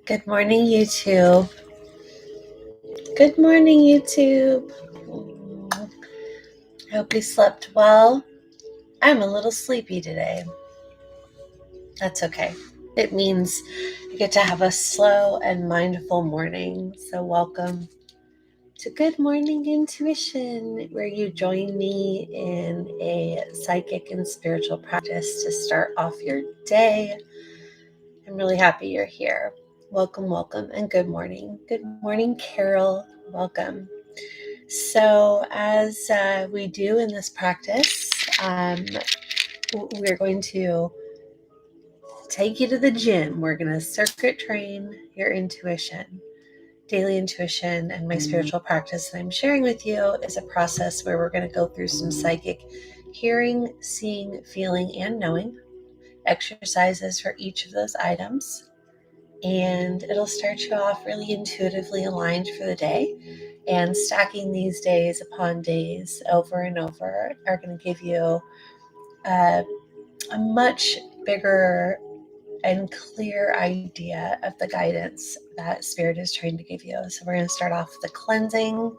Good morning, YouTube. Good morning, YouTube. I hope you slept well. I'm a little sleepy today. That's okay. It means you get to have a slow and mindful morning. So welcome to Good Morning Intuition, where you join me in a psychic and spiritual practice to start off your day. I'm really happy you're here. Welcome, welcome, and good morning. Good morning, Carol. Welcome. So, as we do in this practice, we're going to take you to the gym. We're going to circuit train your intuition. Daily intuition and my spiritual practice that I'm sharing with you is a process where we're going to go through some psychic hearing, seeing, feeling, and knowing exercises for each of those items. And it'll start you off really intuitively aligned for the day. And stacking these days upon days over and over are going to give you a much bigger and clear idea of the guidance that Spirit is trying to give you. So we're going to start off with the cleansing.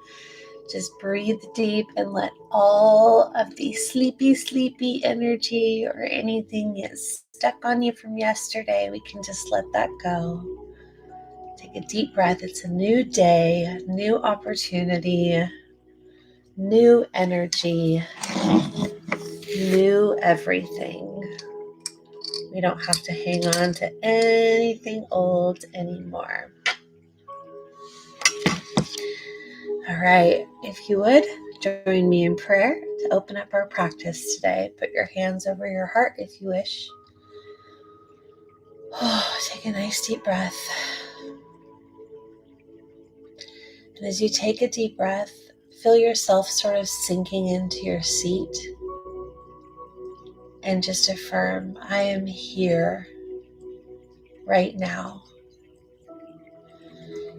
Just breathe deep and let all of the sleepy energy or anything that's stuck on you from yesterday, we can just let that go. Take a deep breath. It's a new day, new opportunity, new energy, new everything. We don't have to hang on to anything old anymore. All right, if you would, join me in prayer to open up our practice today. Put your hands over your heart if you wish. Take a nice deep breath. And as you take a deep breath, feel yourself sort of sinking into your seat. And just affirm, I am here right now.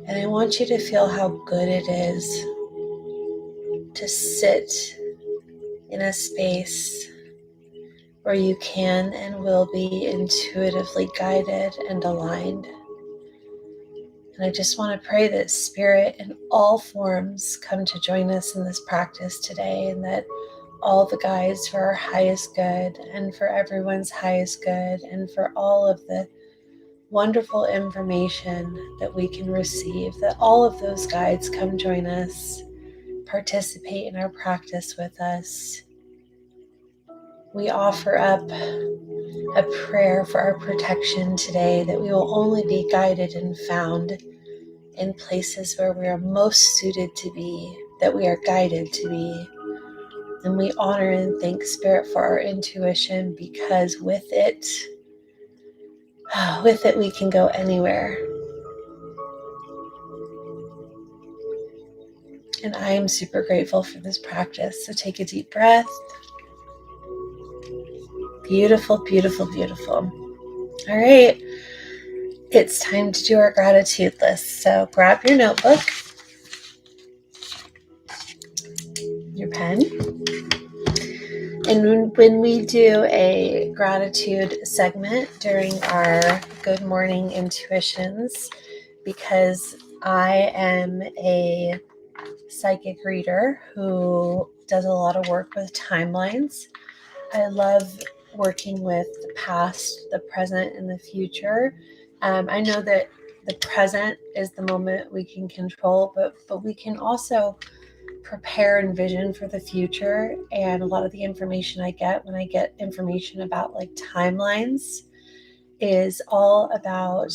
And I want you to feel how good it is to sit in a space where you can and will be intuitively guided and aligned. And I just want to pray that Spirit in all forms come to join us in this practice today, and that all the guides for our highest good and for everyone's highest good and for all of the wonderful information that we can receive, that all of those guides come join us, participate in our practice with us. We offer up a prayer for our protection today, that we will only be guided and found in places where we are most suited to be, that we are guided to be. And we honor and thank Spirit for our intuition, because with it we can go anywhere. And I am super grateful for this practice. So take a deep breath. Beautiful, beautiful, beautiful. All right. It's time to do our gratitude list. So grab your notebook, your pen. And when we do a gratitude segment during our Good Morning Intuitions, because I am a psychic reader who does a lot of work with timelines, I love working with the past, the present, and the future. I know that the present is the moment we can control, but we can also prepare and vision for the future. And a lot of the information I get when I get information about like timelines is all about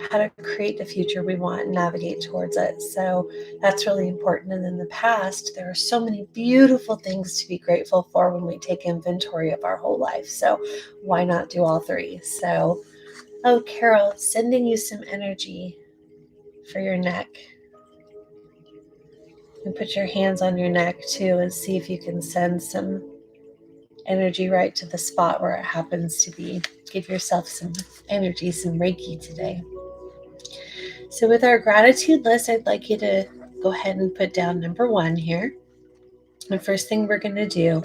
how to create the future we want and navigate towards it. So that's really important. And in the past, there are so many beautiful things to be grateful for when we take inventory of our whole life. So why not do all three? So, oh, Carol, sending you some energy for your neck. And put your hands on your neck too and see if you can send some energy right to the spot where it happens to be. Give yourself some energy, some Reiki today. So with our gratitude list, I'd like you to go ahead and put down number 1 here. The first thing we're going to do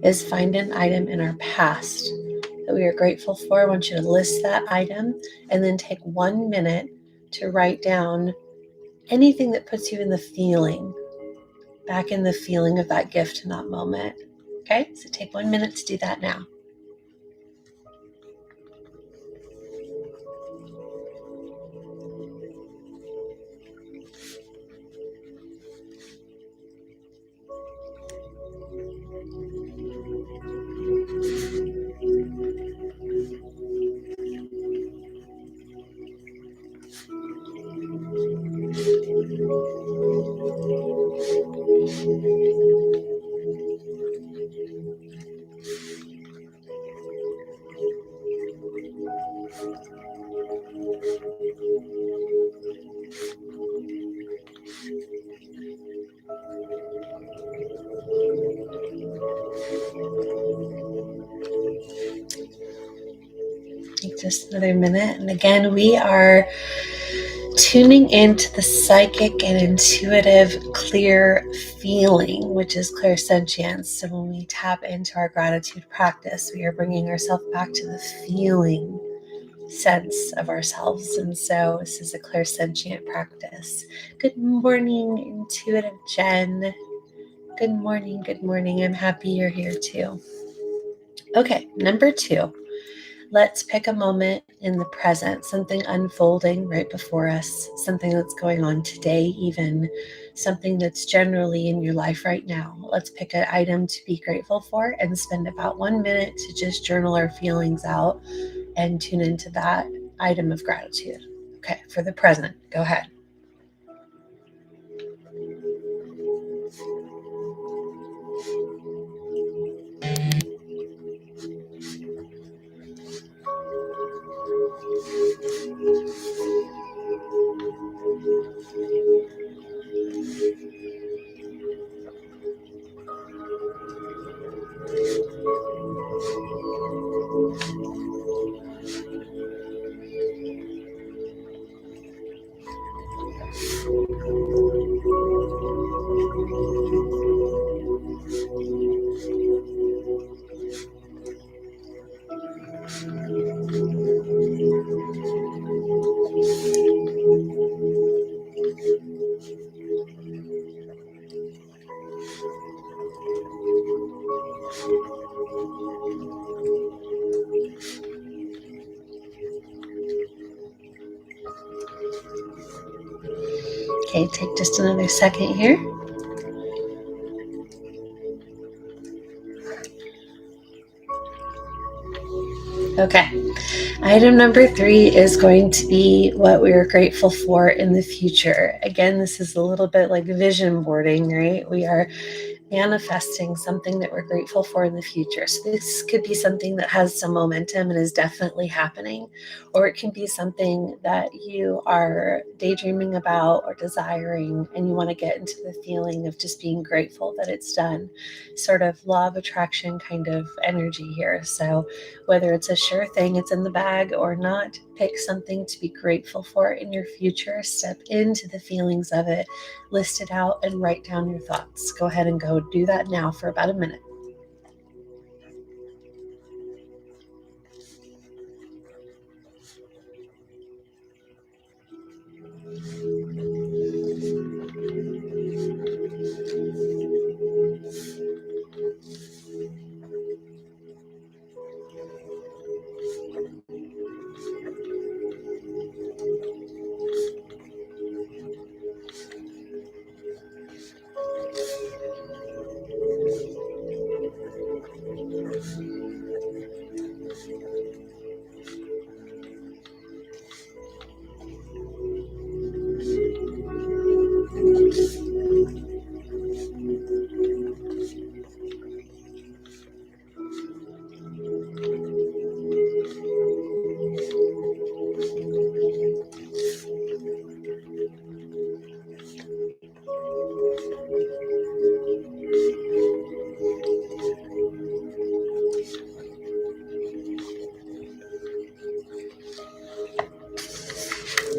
is find an item in our past that we are grateful for. I want you to list that item and then take 1 minute to write down anything that puts you in the feeling, back in the feeling of that gift in that moment. Okay, so take 1 minute to do that now. Take just another minute. And again, we are tuning into the psychic and intuitive clear feeling, which is clairsentience. So when we tap into our gratitude practice, we are bringing ourselves back to the feeling sense of ourselves. And so this is a clairsentient practice. Good morning, intuitive Jen. Good morning. Good morning. I'm happy you're here too. Okay, number 2. Let's pick a moment in the present, something unfolding right before us, something that's going on today, even something that's generally in your life right now. Let's pick an item to be grateful for and spend about 1 minute to just journal our feelings out and tune into that item of gratitude. Okay, for the present, go ahead. Okay, take just another second here. Okay, item number 3 is going to be what we are grateful for in the future. Again, this is a little bit like vision boarding, right? We are manifesting something that we're grateful for in the future. So this could be something that has some momentum and is definitely happening, or it can be something that you are daydreaming about or desiring, and you want to get into the feeling of just being grateful that it's done. Sort of law of attraction kind of energy here. So whether it's a sure thing, it's in the bag or not, pick something to be grateful for in your future, step into the feelings of it, list it out, and write down your thoughts. Go ahead and go do that now for about a minute.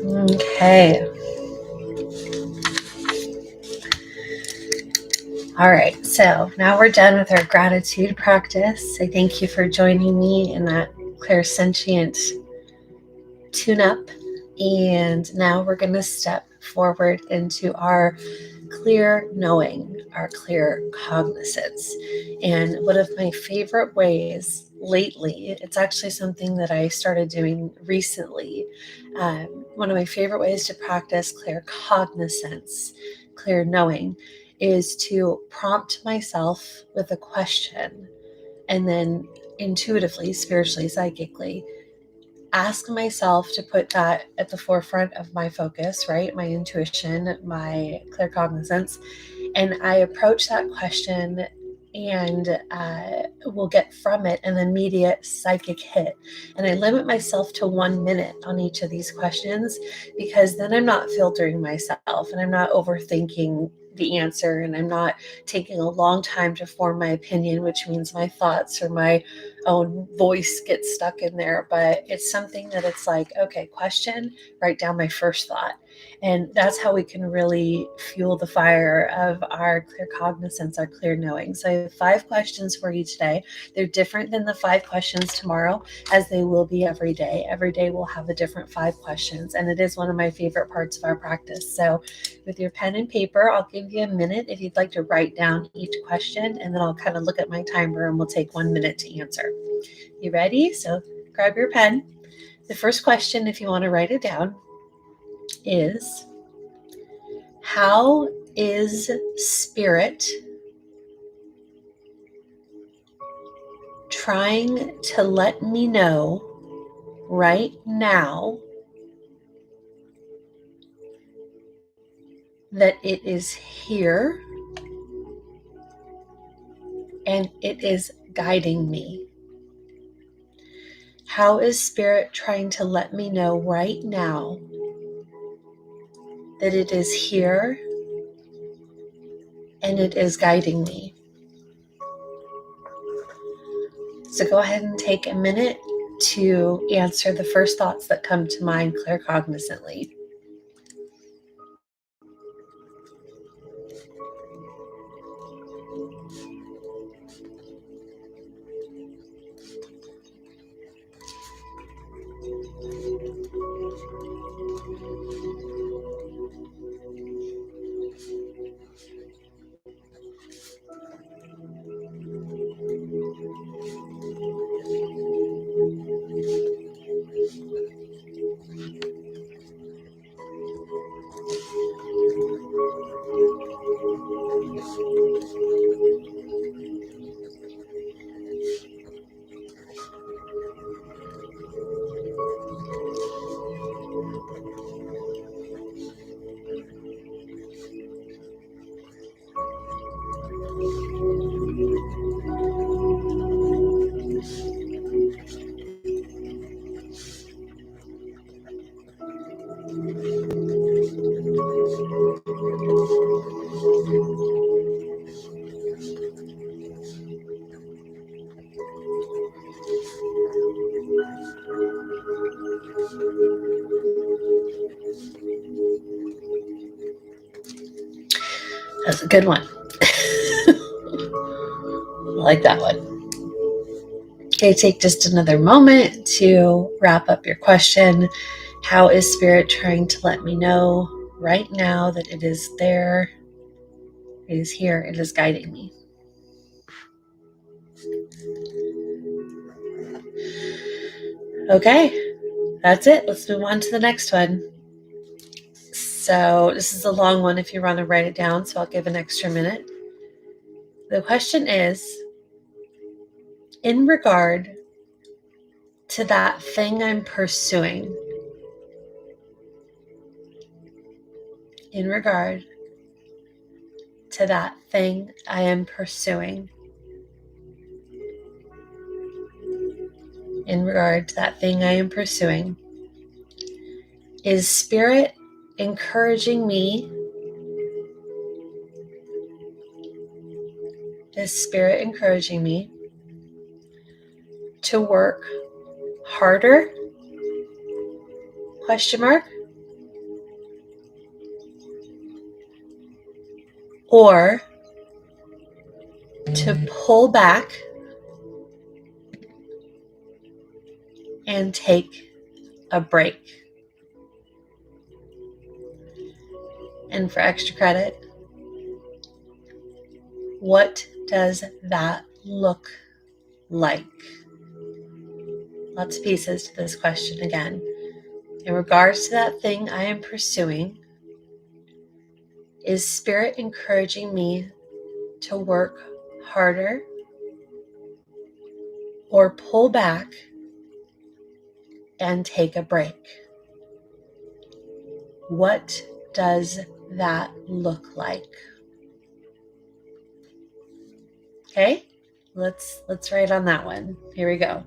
Okay. All right, so now we're done with our gratitude practice. I thank you for joining me in that clairsentient tune-up. And now we're going to step forward into our clear knowing, our clear cognizance. And one of my favorite ways lately, it's actually something that I started doing recently. One of my favorite ways to practice clear cognizance, clear knowing, is to prompt myself with a question and then intuitively, spiritually, psychically, ask myself to put that at the forefront of my focus, right? My intuition, my clear cognizance. And I approach that question and will get from it an immediate psychic hit. And I limit myself to 1 minute on each of these questions, because then I'm not filtering myself and I'm not overthinking the answer, and I'm not taking a long time to form my opinion, which means my thoughts or my own voice gets stuck in there. But it's something that it's like, okay, question, write down my first thought. And that's how we can really fuel the fire of our clear cognizance, our clear knowing. So I have 5 questions for you today. They're different than the 5 questions tomorrow, as they will be every day. Every day we'll have a different 5 questions. And it is one of my favorite parts of our practice. So with your pen and paper, I'll give you a minute if you'd like to write down each question, and then I'll kind of look at my timer and we'll take 1 minute to answer. You ready? So grab your pen. The first question, if you want to write it down, is: how is spirit trying to let me know right now that it is here and it is guiding me? How is spirit trying to let me know right now that it is here and it is guiding me? So go ahead and take a minute to answer the first thoughts that come to mind claircognizantly. That's a good one. I like that one. Okay, take just another moment to wrap up your question. How is spirit trying to let me know right now that it is there, it is here, it is guiding me? Okay, that's it. Let's move on to the next one. So this is a long one if you want to write it down, so I'll give an extra minute. The question is, in regard to that thing I'm pursuing, in regard to that thing I am pursuing, in regard to that thing I am pursuing, is spirit encouraging me? Is spirit encouraging me to work harder? Question mark. Or to pull back and take a break? And for extra credit, what does that look like? Lots of pieces to this question again. In regards to that thing I am pursuing, is Spirit encouraging me to work harder or pull back and take a break? What does that look like? Okay, let's write on that one. Here we go.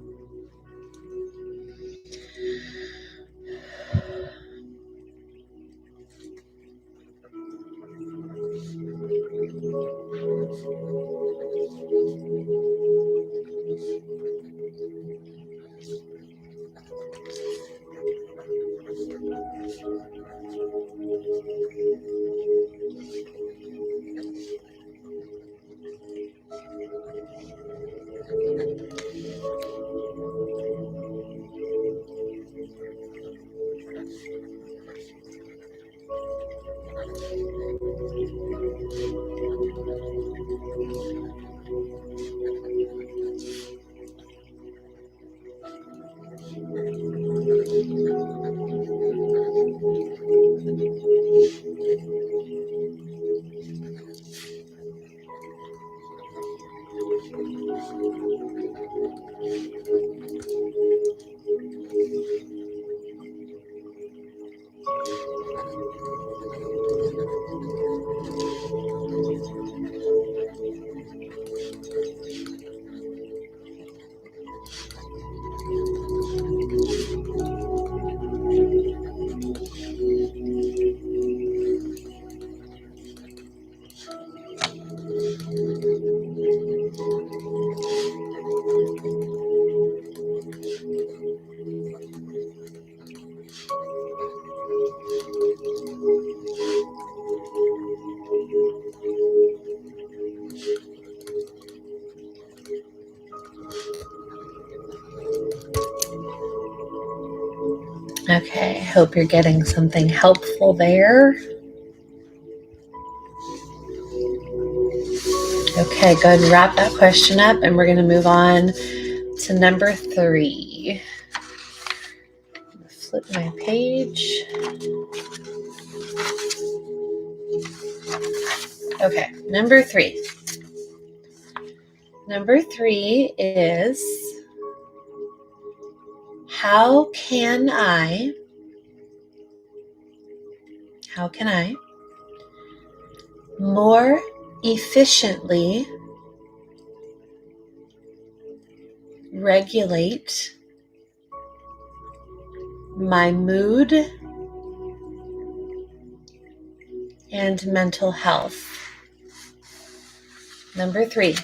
Okay, hope you're getting something helpful there. Okay, go ahead and wrap that question up, and we're going to move on to number 3. Flip my page. Okay, number 3. Number 3 is, how can I more efficiently regulate my mood and mental health? Number 3,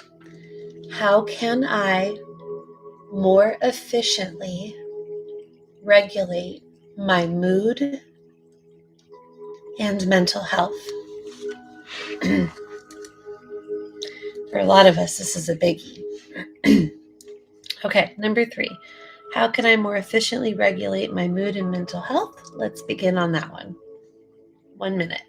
how can I more efficiently regulate my mood and mental health? For a lot of us, this is a biggie. Okay, number 3, how can I more efficiently regulate my mood and mental health? Let's begin on that one. 1 minute.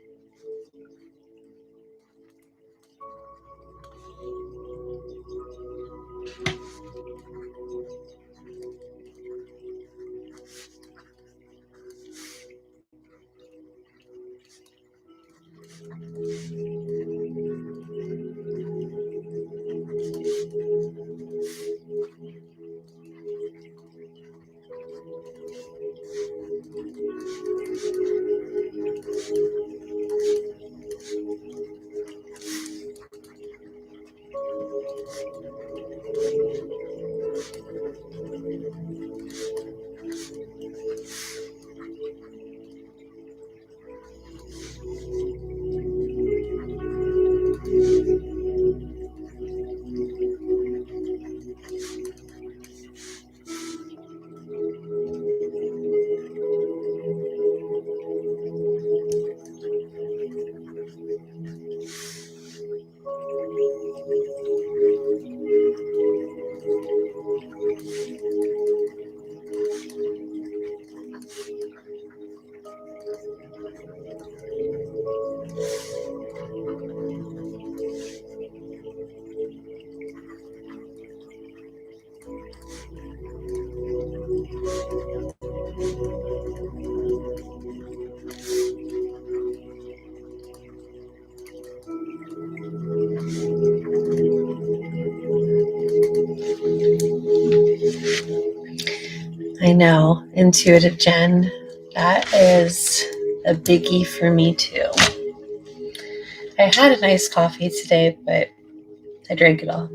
know, intuitive Jen. That is a biggie for me too. I had a nice coffee today, but I drank it all.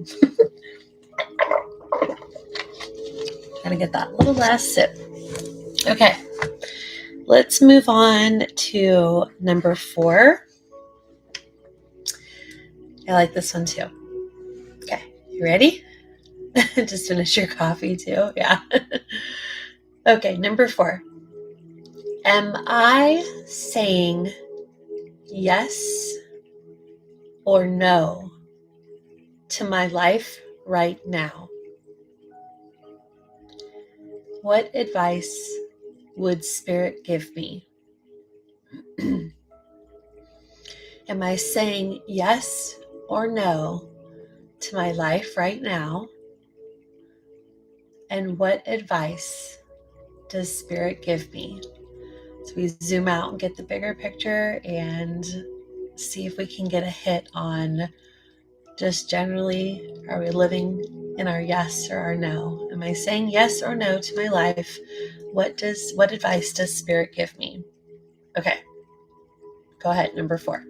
Gotta get that little last sip. Okay, let's move on to number 4. I like this one too. Okay, you ready? Just finish your coffee too. Yeah. Okay, number 4. Am I saying yes or no to my life right now? What advice would Spirit give me? Am I saying yes or no to my life right now? And what advice does Spirit give me? So we zoom out and get the bigger picture and see if we can get a hit on just generally, are we living in our yes or our no? Am I saying yes or no to my life? What advice does Spirit give me? Okay, go ahead, number 4.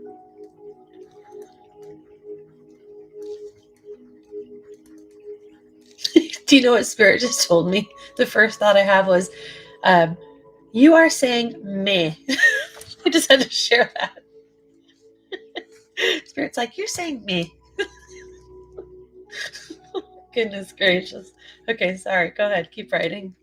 Do you know what Spirit just told me? The first thought I have was, you are saying meh. I just had to share that. Spirit's like, you're saying me. Goodness gracious. Okay, sorry. Go ahead. Keep writing.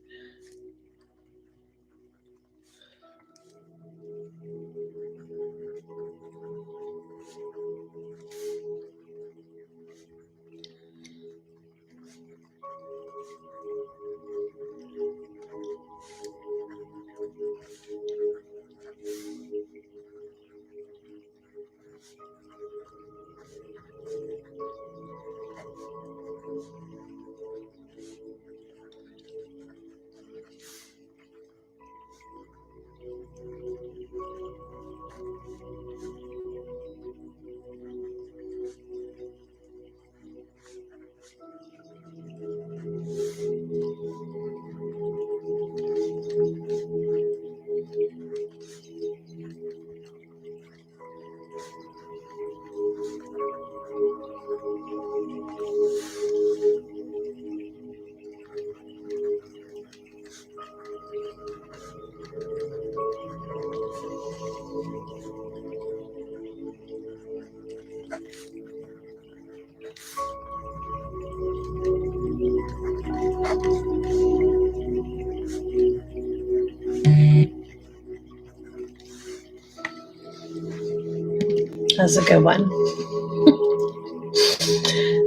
That's a good one.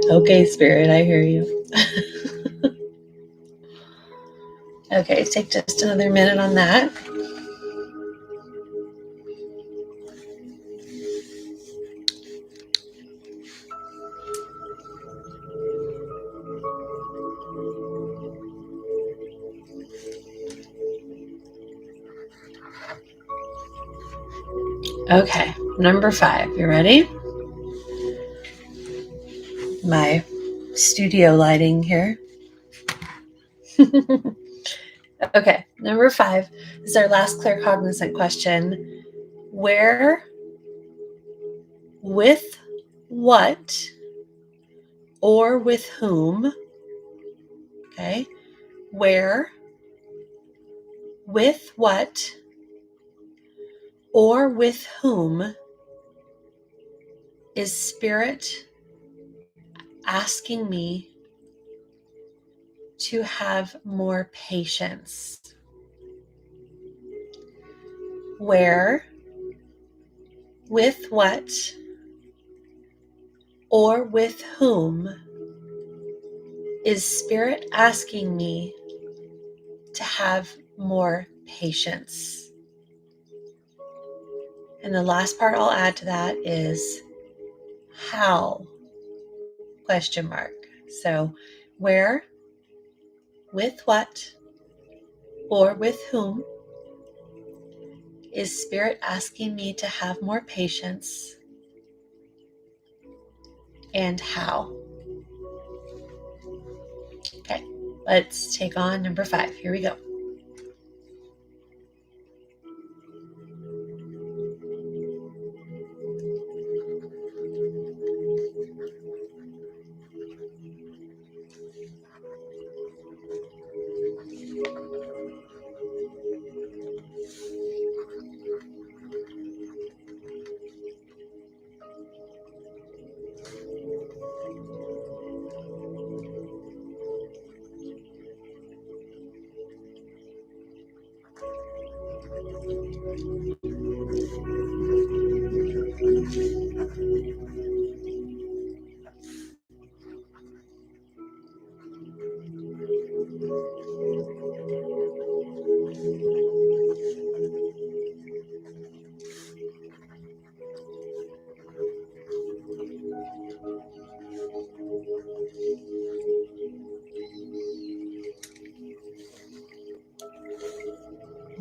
Okay, Spirit, I hear you. Okay, take just another minute on that. Okay, number 5. You ready? My studio lighting here. Okay, number 5 is our last claircognizant question. Where, with what, or with whom? Okay, where, with what, or with whom is Spirit asking me to have more patience? Where, with what, or with whom is Spirit asking me to have more patience? And the last part I'll add to that is how? Question mark. So where, with what, or with whom is Spirit asking me to have more patience, and how? Okay, let's take on number 5. Here we go.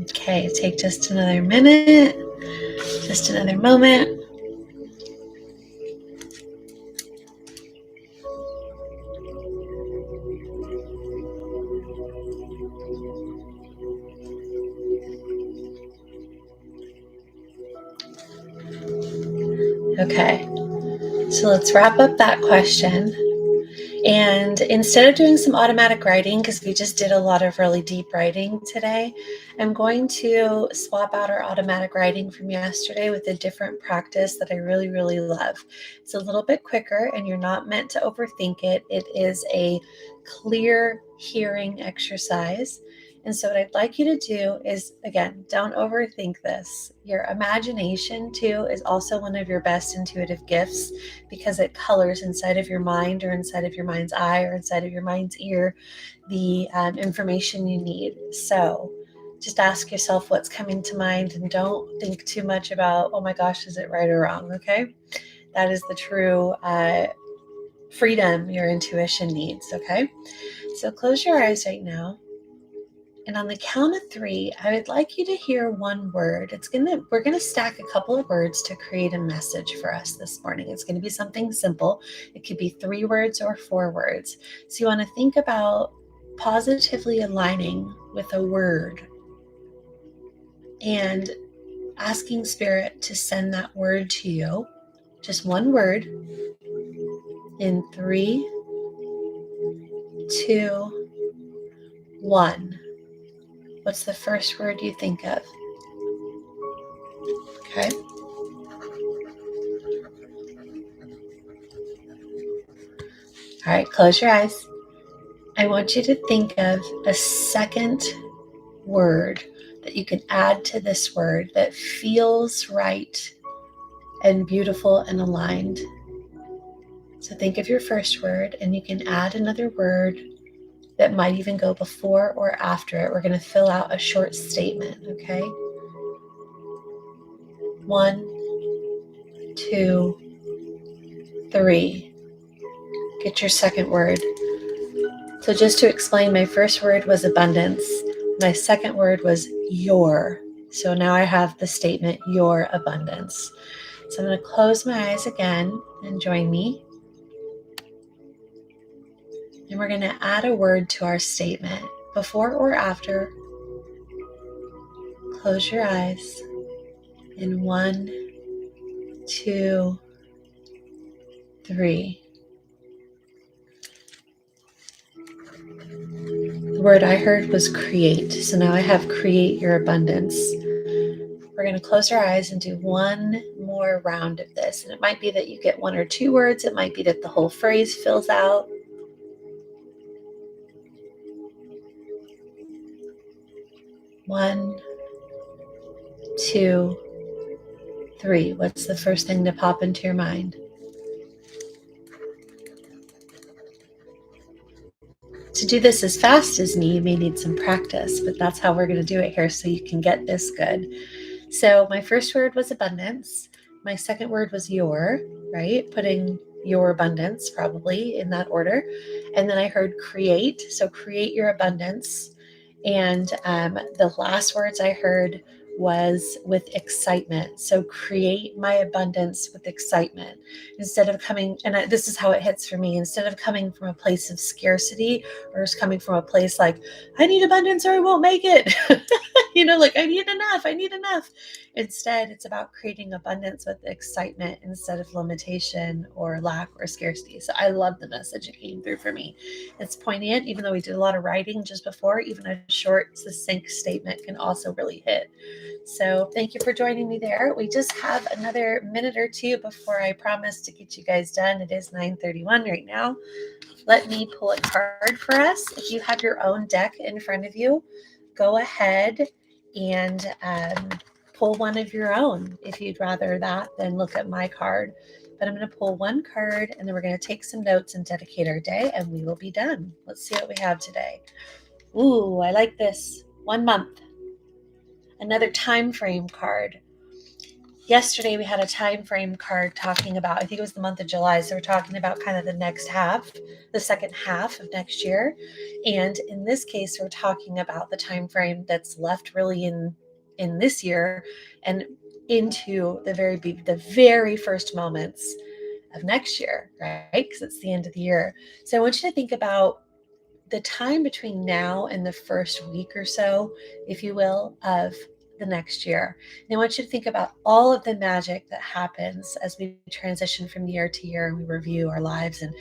Okay, take just another minute, just another moment. Okay, so let's wrap up that question. And instead of doing some automatic writing, because we just did a lot of really deep writing today, I'm going to swap out our automatic writing from yesterday with a different practice that I really, really love. It's a little bit quicker and you're not meant to overthink it. It is a clear hearing exercise. And so what I'd like you to do is, again, don't overthink this. Your imagination, too, is also one of your best intuitive gifts because it colors inside of your mind or inside of your mind's eye or inside of your mind's ear the information you need. So just ask yourself what's coming to mind and don't think too much about, oh my gosh, is it right or wrong? Okay. That is the true freedom your intuition needs. Okay. So close your eyes right now. And on the count of 3, I would like you to hear one word. We're gonna stack a couple of words to create a message for us this morning. It's gonna be something simple. It could be 3 words or 4 words. So you want to think about positively aligning with a word and asking Spirit to send that word to you. Just one word in 3, 2, 1. What's the first word you think of? Okay. All right, close your eyes. I want you to think of a second word that you can add to this word that feels right and beautiful and aligned. So think of your first word and you can add another word that might even go before or after it. We're going to fill out a short statement, okay? 1, 2, 3. Get your second word. So just to explain, my first word was abundance. My second word was your. So now I have the statement, your abundance. So I'm going to close my eyes again and join me. And we're going to add a word to our statement, before or after. Close your eyes. In 1, 2, 3. The word I heard was create. So now I have create your abundance. We're going to close our eyes and do one more round of this. And it might be that you get 1 or 2 words. It might be that the whole phrase fills out. 1, 2, 3. What's the first thing to pop into your mind? To do this as fast as me, you may need some practice, but that's how we're going to do it here so you can get this good. So my first word was abundance. My second word was your, right? Putting your abundance probably in that order. And then I heard create. So create your abundance. And the last words I heard was with excitement. So create my abundance with excitement. Instead of coming, and this is how it hits for me, instead of coming from a place of scarcity or just coming from a place like, I need abundance or I won't make it. Like I need enough. Instead, it's about creating abundance with excitement instead of limitation or lack or scarcity. So I love the message it came through for me. It's poignant, even though we did a lot of writing just before, even a short, succinct statement can also really hit. So thank you for joining me there. We just have another minute or 2 before I promise to get you guys done. It is 9:31 right now. Let me pull a card for us. If you have your own deck in front of you, go ahead and pull one of your own if you'd rather that than look at my card. But I'm going to pull one card, and then we're going to take some notes and dedicate our day, and we will be done. Let's see what we have today. Ooh, I like this. 1 month. Another time frame card. Yesterday we had a time frame card talking about, I think it was the month of July, so we're talking about kind of the next half, the second half of next year. And in this case, we're talking about the time frame that's left really in this year and into the very first moments of next year, right? Because it's the end of the year. So I want you to think about the time between now and the first week or so, if you will, of the next year. And I want you to think about all of the magic that happens as we transition from year to year and we review our lives and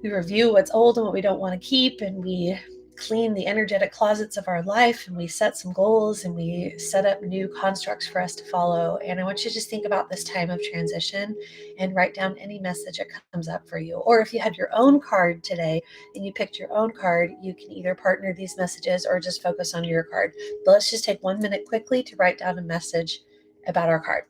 we review what's old and what we don't want to keep, and we clean the energetic closets of our life, and we set some goals and we set up new constructs for us to follow. And I want you to just think about this time of transition and write down any message that comes up for you. Or if you had your own card today and you picked your own card, you can either partner these messages or just focus on your card. But let's just take 1 minute quickly to write down a message about our card.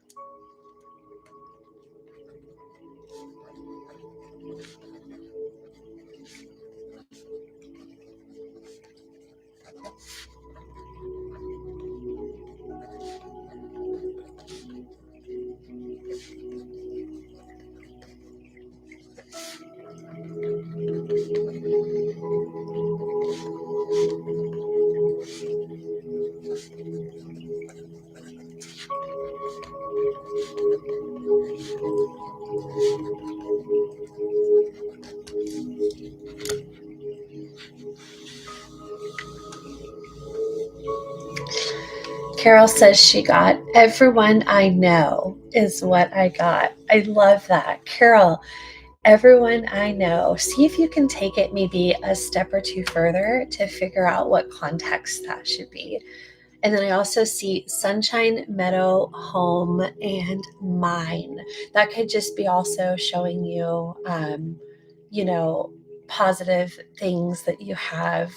Carol says she got everyone I know is what I got. I love that. Carol, everyone I know. See if you can take it maybe a step or two further to figure out what context that should be. And then I also see sunshine, meadow, home, and mine. That could just be also showing you, positive things that you have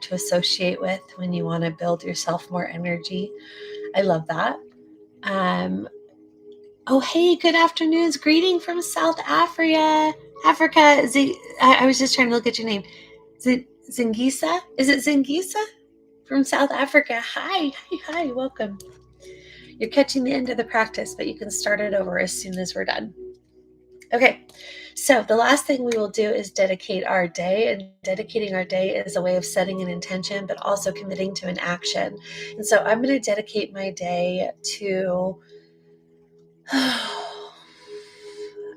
to associate with when you want to build yourself more energy. I love that. Oh, hey, good afternoons. Greeting from South Africa. Africa. I was just trying to look at your name. Zingisa? Is it Zingisa? From South Africa. Hi, welcome. You're catching the end of the practice, but you can start it over as soon as we're done. Okay, so the last thing we will do is dedicate our day, and dedicating our day is a way of setting an intention, but also committing to an action. And so I'm going to dedicate my day to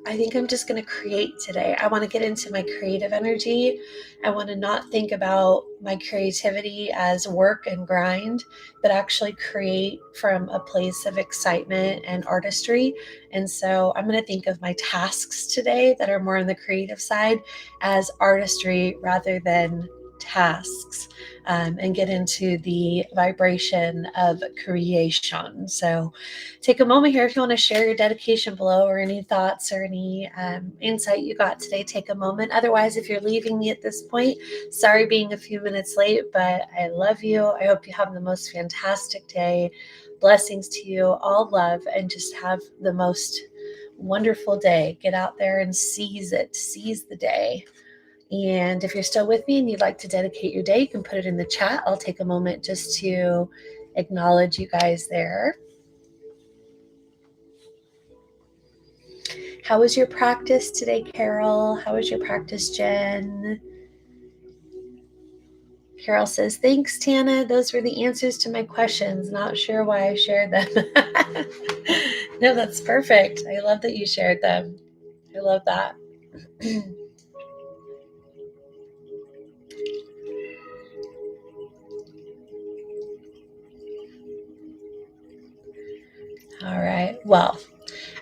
I think I'm just going to create today. I want to get into my creative energy. I want to not think about my creativity as work and grind, but actually create from a place of excitement and artistry. And so I'm going to think of my tasks today that are more on the creative side as artistry rather than tasks, and get into the vibration of creation. So take a moment here if you want to share your dedication below or any thoughts or any insight you got today. Take a moment. Otherwise, if you're leaving me at this point, sorry being a few minutes late, but I love you. I hope you have the most fantastic day. Blessings to you, all love, and just have the most wonderful day. Get out there and seize it. Seize the day. And if you're still with me and you'd like to dedicate your day, you can put it in the chat. I'll take a moment just to acknowledge you guys there. How was your practice today, Carol? How was your practice, Jen? Carol says, thanks, Tana. Those were the answers to my questions. Not sure why I shared them. No, that's perfect. I love that you shared them. I love that. All right. Well,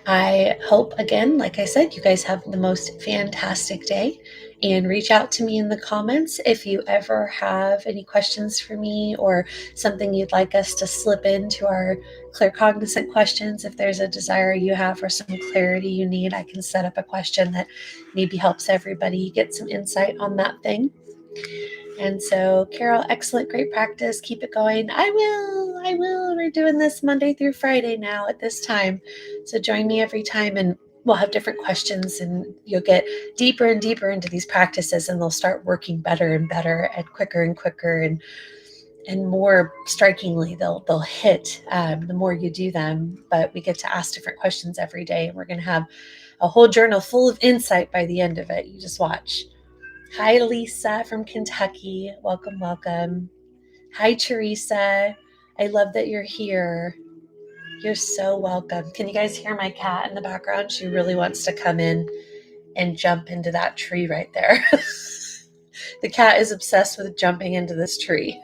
I hope, again, like I said, you guys have the most fantastic day, and reach out to me in the comments if you ever have any questions for me or something you'd like us to slip into our clear cognizant questions. If there's a desire you have or some clarity you need, I can set up a question that maybe helps everybody get some insight on that thing. And so, Carol, excellent, great practice. Keep it going. I will. I will. We're doing this Monday through Friday now at this time. So join me every time and we'll have different questions and you'll get deeper and deeper into these practices and they'll start working better and better and quicker and more strikingly they'll hit the more you do them. But we get to ask different questions every day and we're going to have a whole journal full of insight by the end of it. You just watch. Hi, Lisa from Kentucky. Welcome, welcome. Hi, Teresa. I love that you're here. You're so welcome. Can you guys hear my cat in the background? She really wants to come in and jump into that tree right there. The cat is obsessed with jumping into this tree.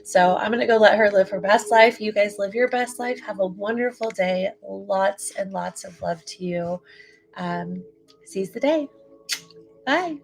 So I'm going to go let her live her best life. You guys live your best life. Have a wonderful day. Lots and lots of love to you. Seize the day. Bye.